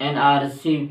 NRC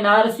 NRC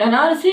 NRC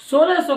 1600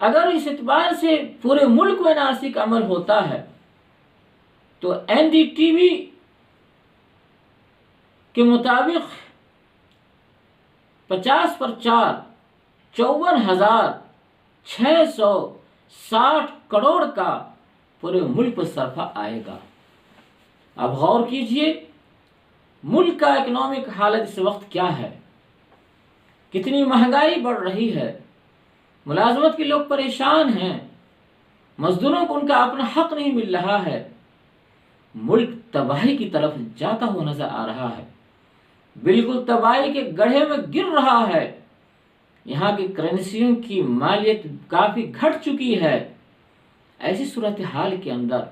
اگر اس اعتبار سے پورے ملک میں NRC کا عمل ہوتا ہے تو NDTV کے مطابق 50/4 54,660 کروڑ کا پورے ملک پر صرفہ آئے گا۔ اب غور کیجئے ملک کا اکنامک حالت اس وقت کیا ہے، کتنی مہنگائی بڑھ رہی ہے، ملازمت کے لوگ پریشان ہیں، مزدوروں کو ان کا اپنا حق نہیں مل رہا ہے، ملک تباہی کی طرف جاتا ہوا نظر آ رہا ہے، بالکل تباہی کے گڑھے میں گر رہا ہے۔ یہاں کی کرنسیوں کی مالیت کافی گھٹ چکی ہے۔ ایسی صورتحال کے اندر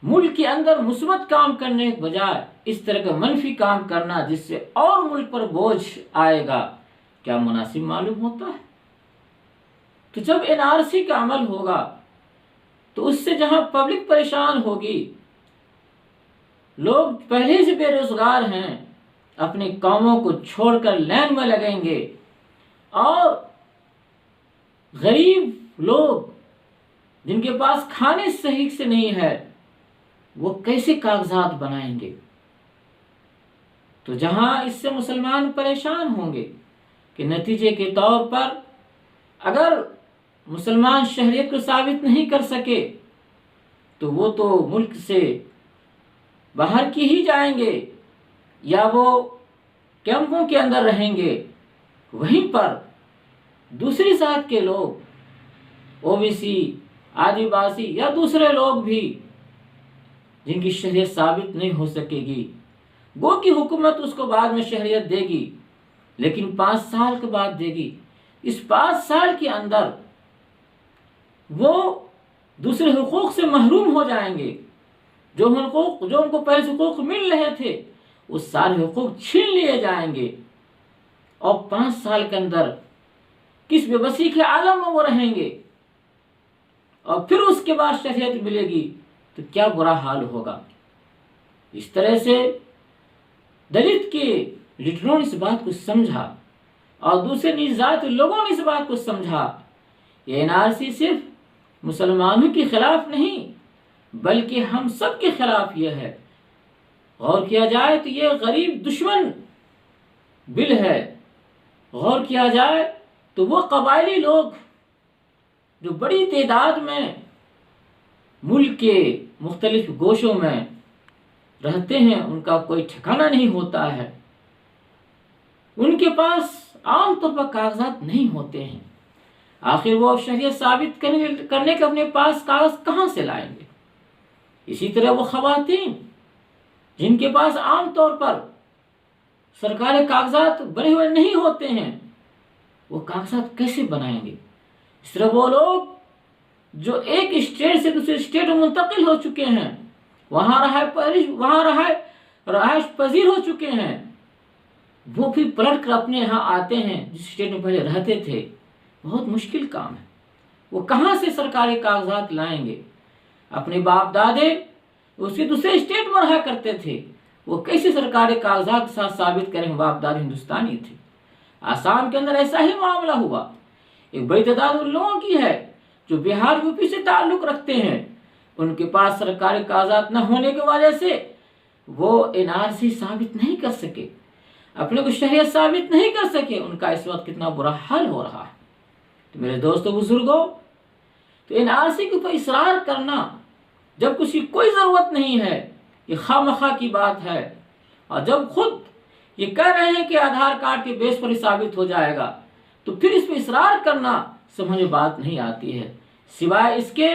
ملک کے اندر مثبت کام کرنے کے بجائے اس طرح کا منفی کام کرنا جس سے اور ملک پر بوجھ آئے گا، کیا مناسب معلوم ہوتا ہے؟ تو جب NRC کا عمل ہوگا تو اس سے جہاں پبلک پریشان ہوگی، لوگ پہلے سے بے روزگار ہیں، اپنے کاموں کو چھوڑ کر لائن میں لگیں گے، اور غریب لوگ جن کے پاس کھانے صحیح سے نہیں ہے وہ کیسے کاغذات بنائیں گے؟ تو جہاں اس سے مسلمان پریشان ہوں گے کہ نتیجے کے طور پر اگر مسلمان شہریت کو ثابت نہیں کر سکے تو وہ تو ملک سے باہر کی ہی جائیں گے، یا وہ کیمپوں کے اندر رہیں گے۔ وہیں پر دوسری ذات کے لوگ OBC، آدیواسی یا دوسرے لوگ بھی جن کی شہریت ثابت نہیں ہو سکے گی، وہ کی حکومت اس کو بعد میں شہریت دے گی، لیکن 5 سال کے بعد دے گی۔ اس 5 سال کے اندر وہ دوسرے حقوق سے محروم ہو جائیں گے، جو ان کو پہلے سے حقوق مل رہے تھے وہ سارے حقوق چھین لیے جائیں گے، اور 5 سال کے اندر کس بے بسی کے عالم میں وہ رہیں گے، اور پھر اس کے بعد شہریت ملے گی تو کیا برا حال ہوگا۔ اس طرح سے دلت کے لیڈروں نے اس بات کو سمجھا اور دوسرے نیز ذات لوگوں نے اس بات کو سمجھا، یہ NRC صرف مسلمانوں کے خلاف نہیں بلکہ ہم سب کے خلاف یہ ہے۔ غور کیا جائے تو یہ غریب دشمن بل ہے۔ غور کیا جائے تو وہ قبائلی لوگ جو بڑی تعداد میں ملک کے مختلف گوشوں میں رہتے ہیں، ان کا کوئی ٹھکانہ نہیں ہوتا ہے، ان کے پاس عام طور پر کاغذات نہیں ہوتے ہیں، آخر وہ شہریت ثابت کرنے کے اپنے پاس کاغذ کہاں سے لائیں گے؟ اسی طرح وہ خواتین جن کے پاس عام طور پر سرکاری کاغذات بنے ہوئے نہیں ہوتے ہیں، وہ کاغذات کیسے بنائیں گے؟ اس طرح وہ لوگ جو ایک اسٹیٹ سے دوسرے اسٹیٹ میں منتقل ہو چکے ہیں، وہاں رہائش پذیر ہو چکے ہیں، وہ بھی پلٹ کر اپنے یہاں آتے ہیں جس اسٹیٹ میں پہلے رہتے تھے۔ بہت مشکل کام ہے، وہ کہاں سے سرکاری کاغذات لائیں گے؟ اپنے باپ دادے اسی دوسرے اسٹیٹ میں رہا کرتے تھے، وہ کیسے سرکاری کاغذات کے ساتھ ثابت کریں باپ دادے ہندوستانی تھے؟ آسام کے اندر ایسا ہی معاملہ ہوا، ایک بڑی تعداد ان لوگوں کی ہے جو بہار UP سے تعلق رکھتے ہیں، ان کے پاس سرکاری کاغذات نہ ہونے کی وجہ سے وہ NRC ثابت نہیں کر سکے، اپنے کو شہریت ثابت نہیں کر سکے۔ ان کا اس وقت کتنا برا حال ہو رہا ہے۔ تو میرے دوستو بزرگوں، تو NRC کے اوپر اصرار کرنا جب کسی کوئی ضرورت نہیں ہے، یہ خواہ مخواہ کی بات ہے، اور جب خود یہ کہہ رہے ہیں کہ آدھار کارڈ کے بیس پر ہی ثابت ہو جائے گا، تو پھر اس پہ اصرار کرنا سمجھ بات نہیں آتی ہے، سوائے اس کے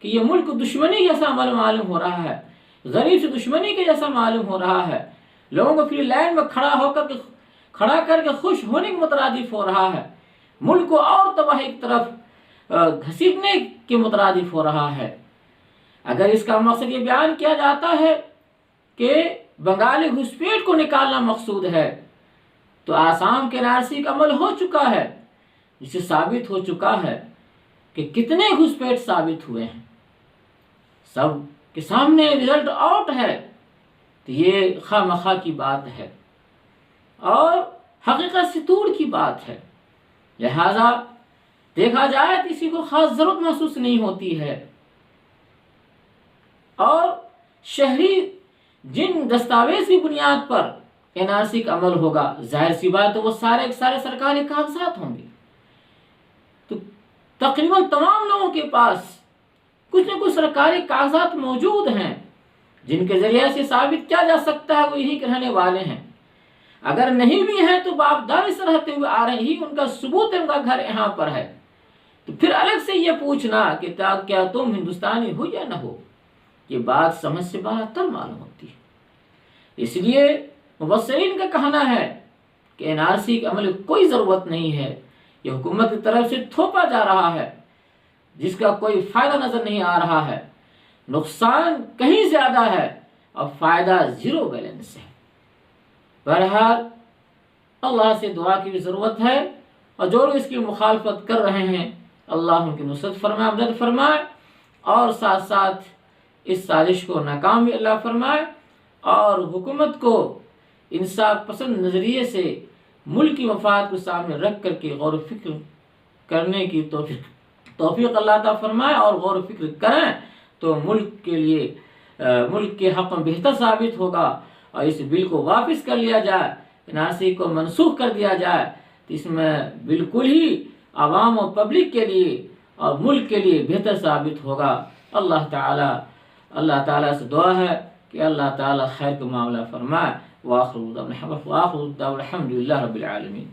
کہ یہ ملک دشمنی جیسا عمل معلوم ہو رہا ہے، غریب سے دشمنی کے جیسا معلوم ہو رہا ہے، لوگوں کو پھر لائن میں کھڑا کر کے خوش ہونے کے مترادف ہو رہا ہے، ملک کو اور تباہی کی طرف گھسیٹنے کے مترادف ہو رہا ہے۔ اگر اس کا مقصد یہ بیان کیا جاتا ہے کہ بنگالی گھسپیٹ کو نکالنا مقصود ہے، تو آسام کے NRC کا عمل ہو چکا ہے، جسے ثابت ہو چکا ہے کہ کتنے گھسپیٹ ثابت ہوئے ہیں، سب کے سامنے رزلٹ آؤٹ ہے۔ تو یہ خواہ مخواہ کی بات ہے اور حقیقت سے دور کی بات ہے، لہذا دیکھا جائے تو کسی کو خاص ضرورت محسوس نہیں ہوتی ہے، اور شہری جن دستاویز کی بنیاد پر این آر سی کا عمل ہوگا، ظاہر سی بات ہے وہ سارے سرکاری کاغذات ہوں گے، تو تقریباً تمام لوگوں کے پاس کچھ نہ کچھ سرکاری کاغذات موجود ہیں جن کے ذریعے سے ثابت کیا جا سکتا ہے وہ یہی کے رہنے والے ہیں۔ اگر نہیں بھی ہیں تو باپ دادا سے رہتے ہوئے آ رہے ہی ان کا ثبوت ہے، ان کا گھر یہاں پر ہے، تو پھر الگ سے یہ پوچھنا کہ کیا تم ہندوستانی ہو یا نہ ہو، یہ بات سمجھ سے باہر تر معلوم ہوتی ہے۔ اس لیے مبصرین کا کہنا ہے کہ این آر سی کے عمل کوئی ضرورت نہیں ہے، یہ حکومت کی طرف سے تھوپا جا رہا ہے جس کا کوئی فائدہ نظر نہیں آ رہا ہے، نقصان کہیں زیادہ ہے اور فائدہ زیرو بیلنس ہے۔ بہرحال اللہ سے دعا کی بھی ضرورت ہے، اور جو لوگ اس کی مخالفت کر رہے ہیں اللہ ان کی نصرت فرمائے، مدد فرمائے، اور ساتھ ساتھ اس سازش کو ناکام بھی اللہ فرمائے، اور حکومت کو انصاف پسند نظریے سے ملک کی مفاد کو سامنے رکھ کر کے غور و فکر کرنے کی توفیق اللہ تعالیٰ فرمائے، اور غور و فکر کریں تو ملک کے لیے ملک کے حق میں بہتر ثابت ہوگا، اور اس بل کو واپس کر لیا جائے، این آر سی کو منسوخ کر دیا جائے، تو اس میں بالکل ہی عوام و پبلک کے لیے اور ملک کے لیے بہتر ثابت ہوگا۔ اللہ تعالیٰ سے دعا ہے کہ اللہ تعالیٰ خیر کا معاملہ فرمائے۔ وآخر دعوانا الحمد للہ رب العالمین۔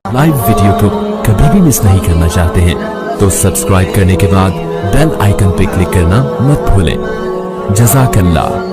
لائیو ویڈیو کو کبھی بھی مس نہیں کرنا چاہتے ہیں تو سبسکرائب کرنے کے بعد بیل آئیکن پہ کلک کرنا مت بھولیں۔ جزاک اللہ۔